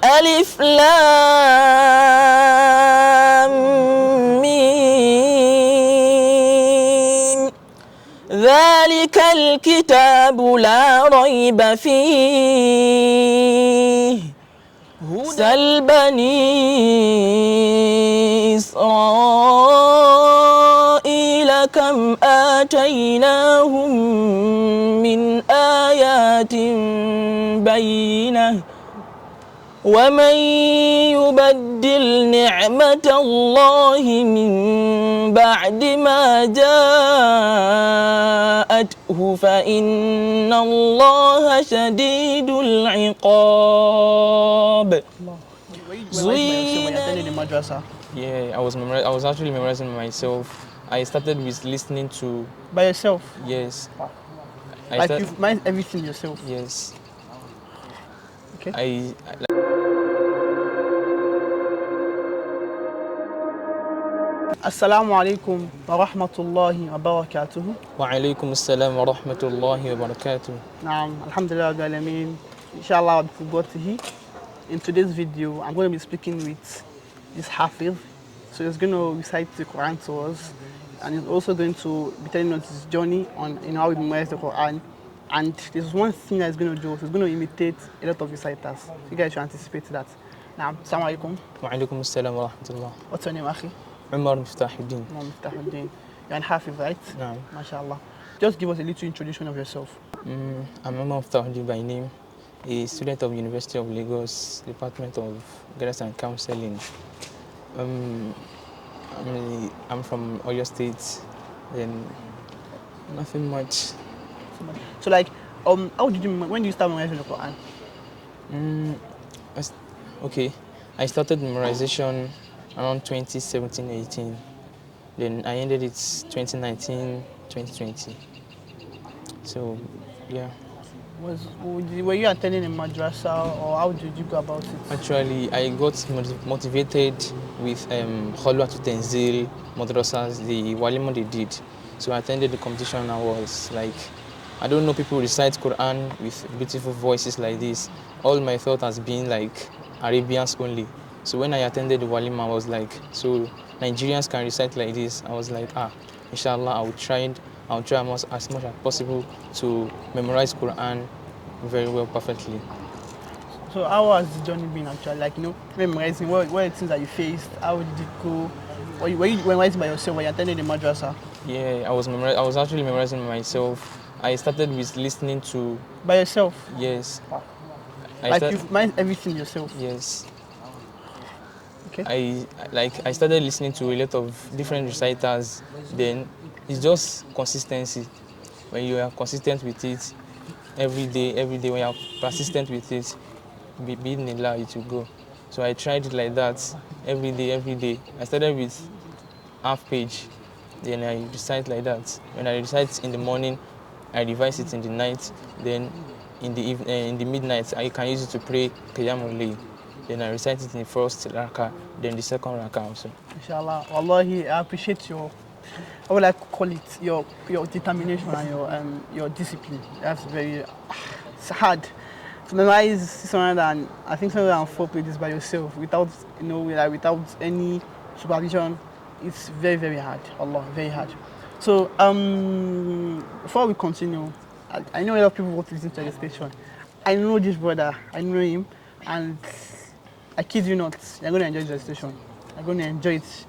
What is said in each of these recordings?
ألف لام ميم ذلك الكتاب لا ريب فيه سل بني إسرائيل كم آتيناهم من آيات بينة ومن يبدل نعمة الله من بعد ما جاءته فإن الله شديد العقاب. Yeah, I was actually memorizing myself. I started with listening to. By yourself? Yes. Wow. Like you've memorized everything yourself? Yes. Okay. Assalamu alaikum wa rahmatullahi wa barakatuhu. Wa alaikum assalam wa rahmatullahi wa barakatuh. Alhamdulillah Rabbil Alameen. Inshallah, in today's video, I'm going to be speaking with this Hafidh. So he's going to recite the Quran to us, and he's also going to be telling us his journey on how he memorized the Quran. And there's one thing that he's going to do. He's going to imitate a lot of reciters. So you guys should anticipate that. Now, assalamu alaikum. Wa alaikum assalam wa rahmatullah. What's your name, Akhi? Umar Miftahuddin. Miftahuddin. You're an Hafidh, right? No. MashaAllah. Just give us a little introduction of yourself. I'm Umar Miftahuddin by name, a student of University of Lagos, Department of Guidance and Counseling. I'm from Oyo State, then nothing much. So like, how did you, when did you start memorizing the Quran? Okay, I started memorization around 2017-18. Then I ended it 2019-2020. So, yeah. Were you attending a madrasa, or how did you go about it? Actually, I got motivated with Khalwa to Tenzil madrasas, the walima they did. So I attended the competition and I was like, I don't know people recite Quran with beautiful voices like this. All my thought has been like Arabians only. So when I attended the walima, I was like, so Nigerians can recite like this. I was like, inshallah, I'll try as much as possible to memorize Quran very well, perfectly. So how has the journey been actually? Like, memorizing, what are the things that you faced? How did it go? Were you memorizing by yourself when you attended the madrasa? Yeah, I was actually memorizing myself. I started with listening to. By yourself? Yes. Wow. You've memorized everything yourself? Yes. Okay. I started listening to a lot of different reciters. Then it's just consistency. When you are consistent with it, every day, when you are persistent with it, bi-idhnillah, it will go. So I tried it like that every day. I started with half page, then I recite like that. When I recite in the morning, I revise it in the night. Then in the midnight, I can use it to pray Qiyamul Layl. Then I recite it in the first rakah, then the second rakah also. Inshallah, wallahi, I appreciate I would like to call it your determination and your discipline. That's it's hard to memorize 604 pages by yourself without without any supervision. It's very, very hard. Allah, very hard. So before we continue, I know a lot of people want to listen to the station. I know this brother. I know him, and I kid you not, you're going to enjoy the station. You're going to enjoy it.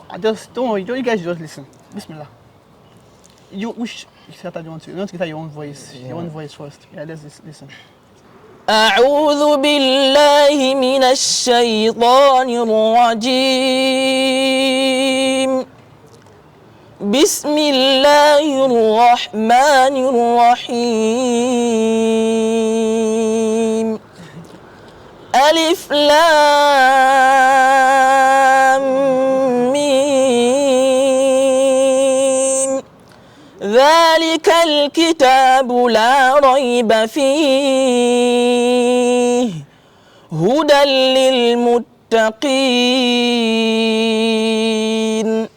I just don't worry. You guys just listen. Bismillah. Which starter do you want to? You want to get your own voice. Yeah. Your own voice first. Yeah, let's listen. أعوذ بالله من الشيطان الرجيم بسم الله الرحمن الرحيم ألف لام ميم ذلك الكتاب لا ريب فيه هدى للمتقين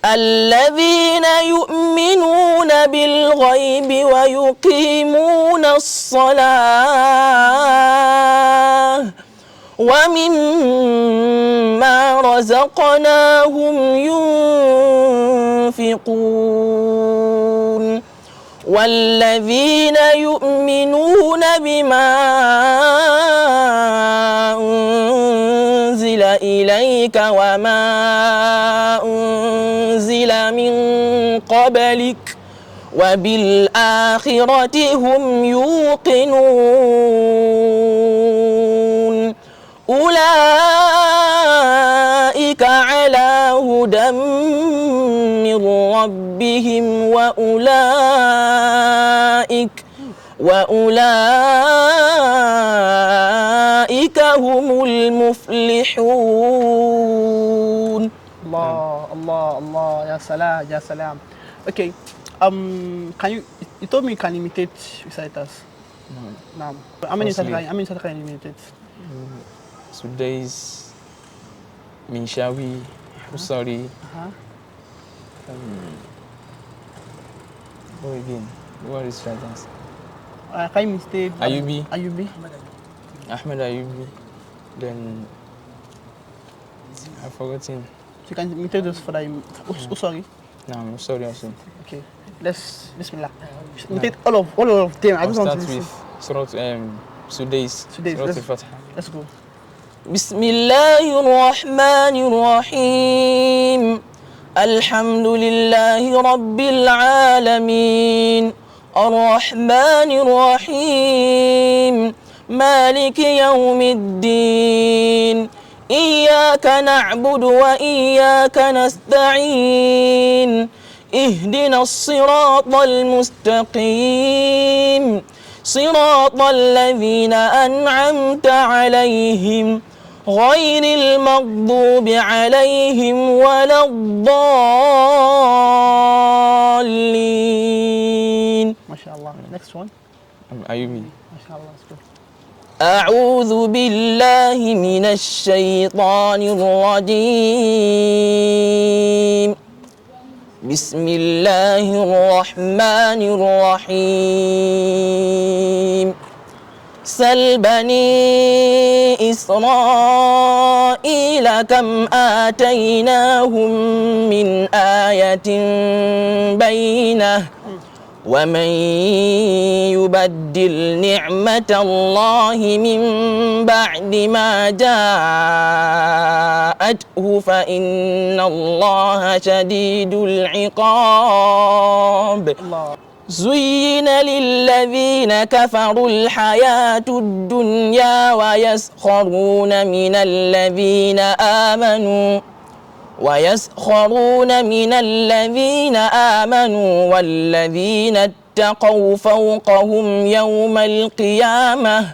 الذين يؤمنون بالغيب ويقيمون الصلاة ومما رزقناهم ينفقون والذين يؤمنون بما أنزل إليك وما أنزل من قبلك وبالآخرة هم يوقنون أولئك على هدى من ربهم وأولئك هم المفلحون. Allah, ya salam. Okay, you told me you can imitate reciters. Now, how many reciters can you imitate? Sudais, Minshawi, Usari. What again? What is reciters? Can you imitate Ayubi. Ahmed Ayubi. Then I've forgotten. So you can imitate those for that. Sorry. No, I'm sorry also. Okay. Let's Bismillah. Imitate all of them. I'll start with Surah Sudais. Let's go. بسم الله الرحمن الرحيم الحمد لله رب العالمين الرحمن الرحيم مالك يوم الدين إياك نعبد وإياك نستعين اهدنا الصراط المستقيم صراط الذين أنعمت عليهم غير المغضوب عليهم ولا الضالين. ما شاء الله. Next one. Ayubi. ما شاء الله. Let's go. أعوذ بالله من الشيطان الرجيم بسم الله الرحمن الرحيم سل بني إسرائيل كم آتيناهم من آية بينة ومن يبدل نعمة الله من بعد ما جاءته فإن الله شديد العقاب زين للذين كفروا الحياة الدنيا ويسخرون من الذين آمنوا والذين اتقوا فوقهم يوم القيامة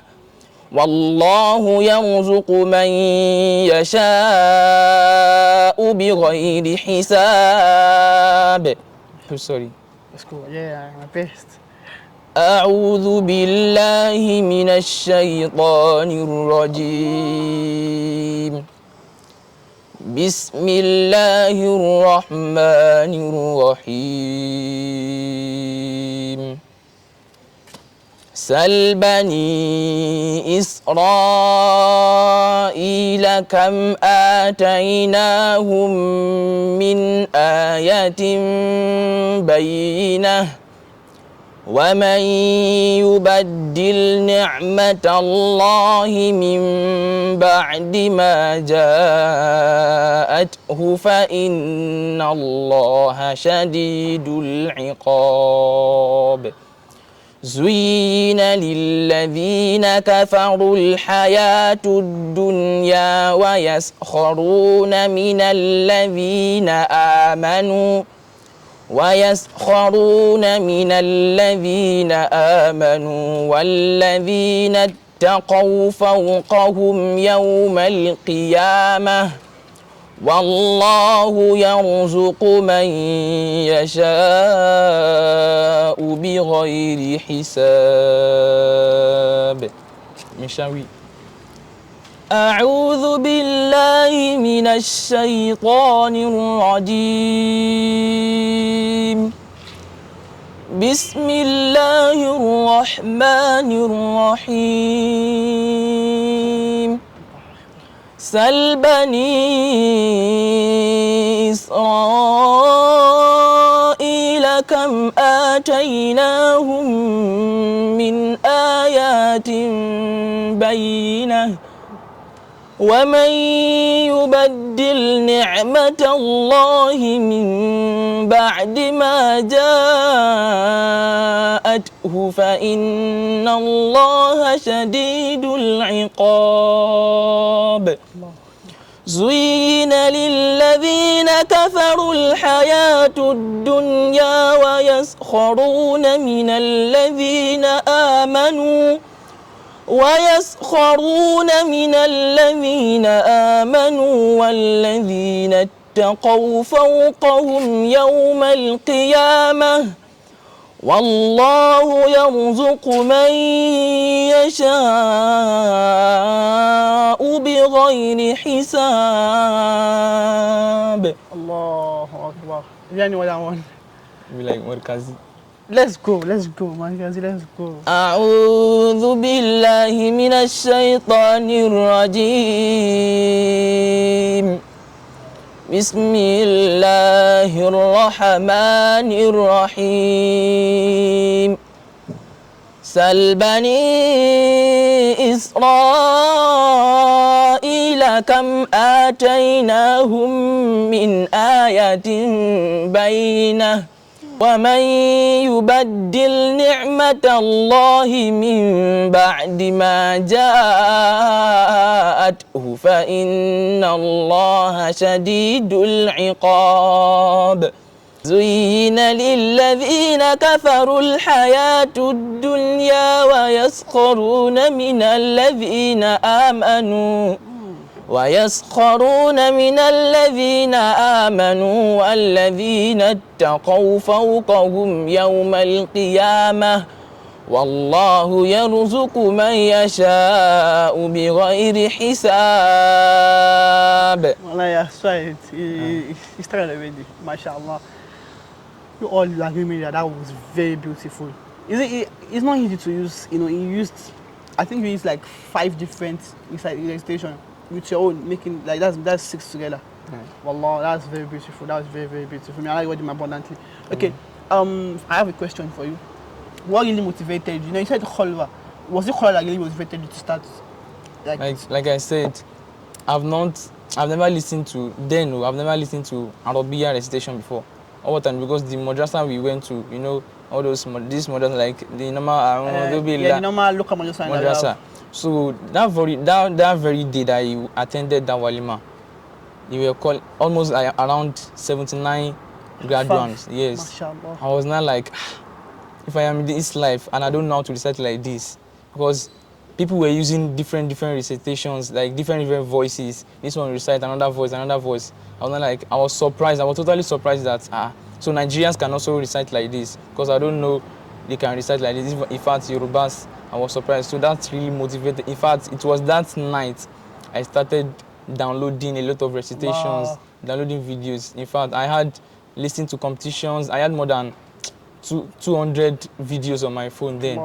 والله يرزق من يشاء بغير حساب. Sorry. Let's go. Yeah, my best. أعوذ بالله من الشيطان الرجيم بسم الله الرحمن الرحيم سل بني إسرائيل كم آتيناهم من آية بينة ومن يبدل نعمة الله من بعد ما جاءته فإن الله شديد العقاب زين للذين كفروا الحياة الدنيا ويسخرون من الذين آمنوا والذين اتقوا فوقهم يوم القيامة والله يرزق من يشاء بغير حساب. Mishawi. أعوذ بالله من الشيطان الرجيم بسم الله الرحمن الرحيم سل بني إسرائيل كم آتيناهم من آيات بينة ومن يبدل نعمة الله من بعد ما جاءته فإن الله شديد العقاب زين للذين كفروا الحياة الدنيا ويسخرون من الذين آمنوا والذين اتقوا فوقهم يوم القيامة والله يرزق من يشاء بغير حساب. Allahu Akbar. Is there anyone that one? Be like Morkazi. Let's go, let's go. أعوذ بالله من الشيطان الرجيم بسم الله الرحمن الرحيم سل بني إسرائيل كم آتيناهم من آية بينة ومن يبدل نعمة الله من بعد ما جاءته فإن الله شديد العقاب زين للذين كفروا الحياة الدنيا ويسخرون من الذين آمنوا والذين اتقوا فوقهم يوم القيامة والله يرزق من يشاء بغير حساب. Well, yeah, right. He started already. MashaAllah. You all agree with me that was very beautiful. It's not easy to use. You know, I think you used like 5 different recitation with your own, making like that's 6 together. Wallah, that's very beautiful. That was very, very beautiful. I like watching abundantly. Okay, I have a question for you. What really motivated you? You know, you said Khalwa. Was it Khalwa that really motivated you to start? Like I said, I've never listened to Arabiya recitation before. All the time, because the madrasa we went to, you know, all these madrasa like the normal the normal local madrasa. So that very day that I attended that walima, they were called almost around 79 graduates. Yes. Mashallah. I was not like, if I am in this life and I don't know how to recite like this, because people were using different recitations, like different voices. This one recite another voice. I was not like, I was surprised. I was totally surprised that so Nigerians can also recite like this, because I don't know they can recite like this. In fact, Yorubas, I was surprised. So that's really motivated. In fact, it was that night I started downloading a lot of recitations, downloading videos. In fact, I had listened to competitions. I had more than 200 videos on my phone then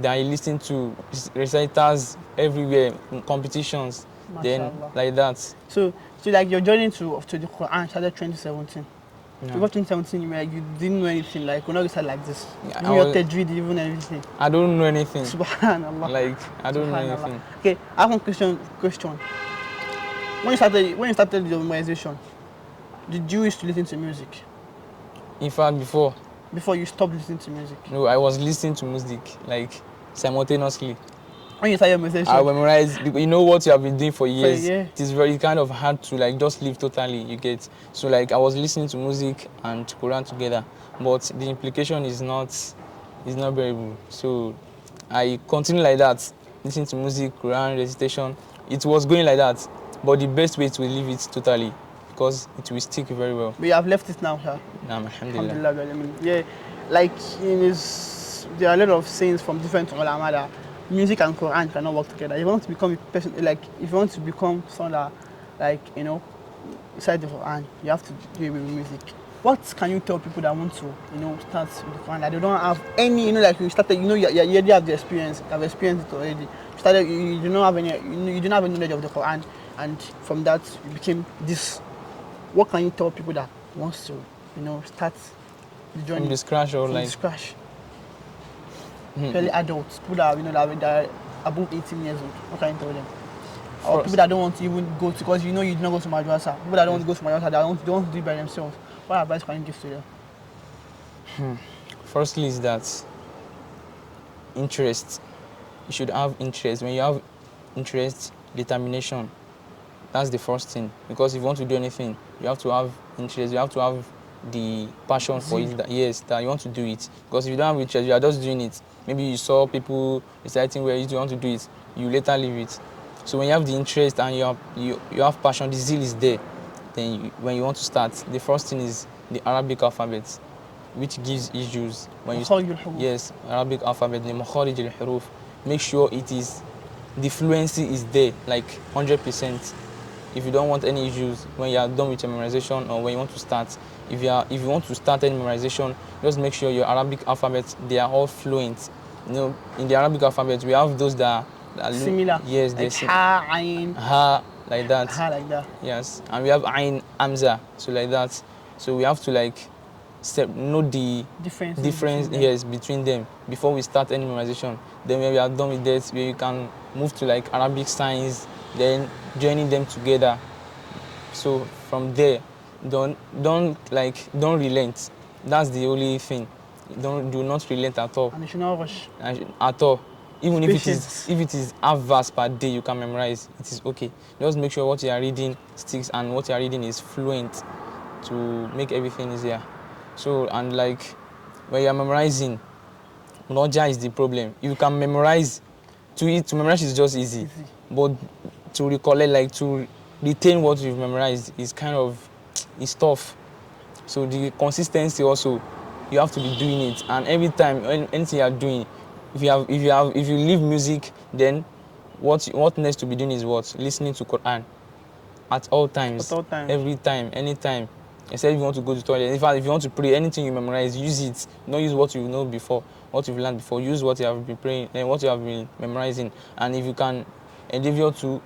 that I listened to reciters everywhere in competitions. Mashallah. Then like that. So like your journey to the Qur'an started 2017. Yeah. Before 2017, you didn't know anything, like you not recite like this. Yeah, You your tajweed, even everything. I don't know anything. Subhanallah. Like I don't know anything. Okay, I have one question. When you started your memorization, did you used to listen to music? In fact, before You stopped listening to music? no, I was listening to music like simultaneously. When you started your memorization? I memorized, because you know what you have been doing for years. year. It is very kind of hard to like just leave totally. You get, so like I was listening to music and Quran together, but the implication is not very good. So I continued like that, listening to music, Quran, recitation. It was going like that, but the best way to leave it totally, because it will stick very well. But you have left it now, sir. Alhamdulillah. Alhamdulillah. Yeah, like there are a lot of sayings from different ulama that music and Quran cannot work together. If you want to become a person, like if you want to become someone that, like, you know, inside the Quran, you have to do it with music. What can you tell people that want to, you know, start with the Quran, that they don't have any, you know, like you started, you know, you already have the experience, you have experienced it already. You do not have any knowledge of the Quran, and from that you became this. What can you tell people that wants to, start the journey From the scratch or from like scratch? Fairly adults, people that that are above 18 years old. What can you tell them? Or people that don't want to even go to, because you did not go to madrasa. People that don't want to go to madrasa, they want to do it by themselves. What advice can you give to them? Firstly is that interest. You should have interest. When you have interest, determination, that's the first thing. Because if you want to do anything, you have to have interest. You have to have the passion for it. That you want to do it. Because if you don't have interest, you are just doing it. Maybe you saw people reciting where you want to do it, you later leave it. So when you have the interest and you have passion, the zeal is there. Then when you want to start, the first thing is the Arabic alphabet, which gives issues. When you yes, Arabic alphabet, the makharij al-huruf. Make sure the fluency is there, like 100%. If you don't want any issues when you are done with your memorization or when you want to start, if you want to start any memorization, just make sure your Arabic alphabet, they are all fluent. In the Arabic alphabet, we have those that are similar. Yes, like ha, ayn. Ha, like that. Ha, like that. Yes, and we have ayn, amza, so like that. So we have to know the difference between them before we start any memorization. Then when we are done with that, we can move to Arabic signs, then joining them together. So from there, don't relent. That's the only thing. Do not relent at all. And you should not rush. At all. Even if it is half verse per day you can memorize, it is okay. Just make sure what you are reading sticks and what you are reading is fluent to make everything easier. So, and when you are memorizing, Noja is the problem. You can memorize. To memorize is just easy. But to recollect, to retain what you've memorized is it's tough. So the consistency also, you have to be doing it. And every time, anything you are doing, if you leave music, then what next to be doing is what? Listening to Qur'an at all times. Every time, anytime. Except if you want to go to the toilet. In fact, if you want to pray, anything you memorize, use it. Don't use what you know before, what you've learned before. Use what you have been praying and what you have been memorizing. And if you can endeavor to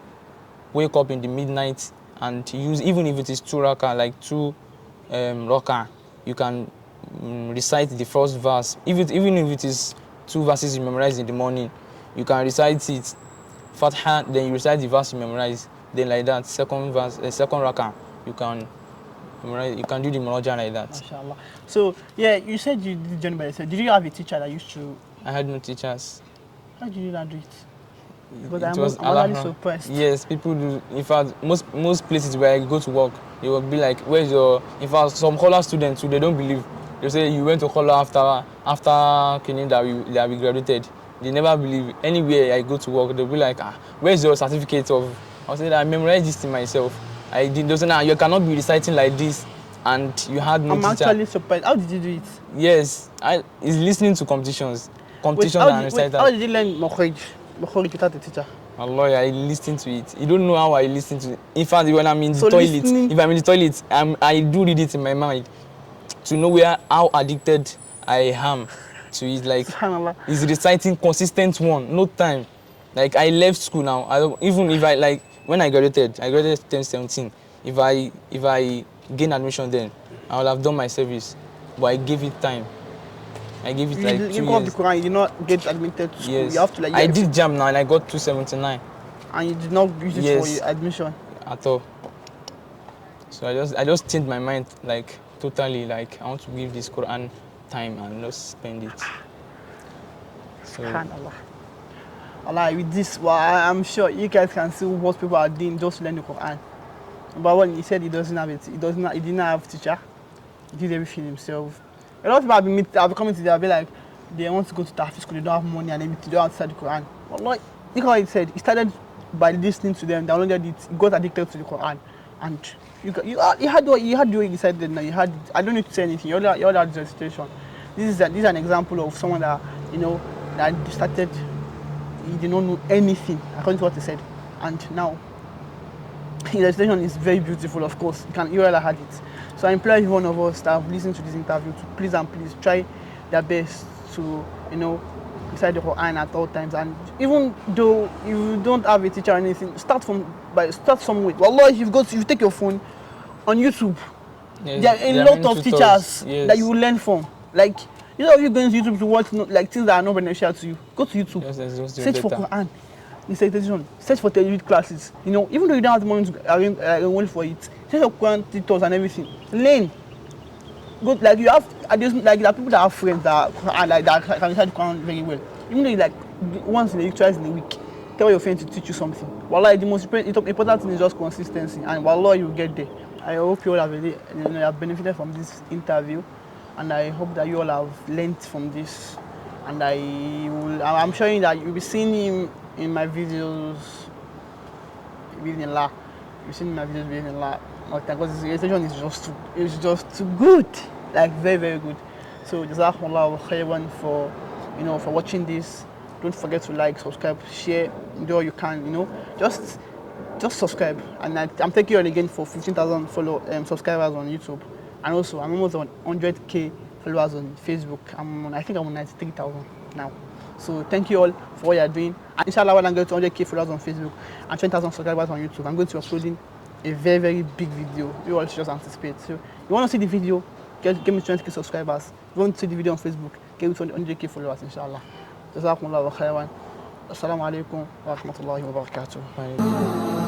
wake up in the midnight and use, even if it is 2 rakah, like 2 rakah, you can recite the first verse. Even if it is 2 verses you memorize in the morning, you can recite it. Fatha, then you recite the verse you memorize. Then like that, second rakah, you can memorize. You can do the muraja like that. Mashallah. So yeah, you said you did the journey by yourself. Did you have a teacher that used to? I had no teachers. How did you not do it? Because I'm already surprised. Yes, people do. In fact, most places where I go to work, they will be like, "Where's your?" In fact, some Khola students who they don't believe. They say you went to Khola after Kenya that we graduated. They never believe. Anywhere I go to work, they'll be like, "Where's your certificate of?" I'll say that I memorized this thing myself. I did. They say, "Nah, you cannot be reciting like this," and you had no teacher. I'm actually surprised. How did you do it? Yes, it's listening to competitions and recitals. How did you learn Makharij without a teacher? Allah, I listen to it. You don't know how I listen to it. In fact, when I'm in the toilet, if I'm in the toilet, I do read it in my mind to know how addicted I am to it. It's reciting consistent one, no time. I left school now. Even if when I graduated 2017. If I gain admission then, I will have done my service. But I gave it time. I gave it 2 years. You got the Quran, you did not get admitted to school. Yes. You have to I did JAM now and I got 279. And you did not use it for your admission? At all. So I just changed my mind totally. I want to give this Quran time and not spend it. So Allah, with this, I'm sure you guys can see what people are doing just to learn the Quran. But when he said he didn't have a teacher. He did everything himself. A lot of people have been coming to they'll be like, they want to go to Hafidh school, they don't have money and everything, they don't have to study the Quran. But look what he said. He started by listening to them, downloaded it, he got addicted to the Quran. And you had what you decided now. I don't need to say anything. You already had the recitation. This is an example of someone that that started. He did not know anything according to what he said, and now his recitation is very beautiful. Of course, you already had it. So I implore every one of us that have listened to this interview to please try their best to recite the Qur'an at all times. And even though you don't have a teacher or anything, start somewhere. Wallah, if you take your phone on YouTube, Yes, there are a lot of tutors. teachers Yes. that you will learn from. Like, instead of you going to YouTube to watch like things that are not beneficial to you, go to YouTube. Yes, Search for Qur'an, recitation, search for tajweed classes. You know, even though you don't have the money to enroll for it, search for Qur'an tutors and everything. Learn. Go, like you have, like there are people that have friends that can recite Quran very well. Even though you like once in a week, twice in a week, tell your friend to teach you something. Wallah, the most important thing is just consistency, and wallah, you will get there. I hope you all have benefited from this interview, and I hope that you all have learned from this. And I'm sure that you'll be seeing him in my videos. Bismillah. You've seen my videos, Bismillah. Because the recitation is just too good, like very, very good. So jazakumullahu khairan for watching this. Don't forget to like, subscribe, share, do all you can. Just subscribe. And I'm taking you on again for 15,000 subscribers on YouTube, and also I'm almost on 100k followers on Facebook. I think I'm on 93,000 now. So thank you all for what you're doing. And inshallah, when I get to 100k followers on Facebook and 20,000 subscribers on YouTube, I'm going to be uploading a very, very big video. You all should just anticipate. So you want to see the video, get me 20k subscribers. You want to see the video on Facebook, get me 100k followers, inshallah. Jazakumullahu khairan. Assalamu alaikum wa rahmatullahi wa barakatuh.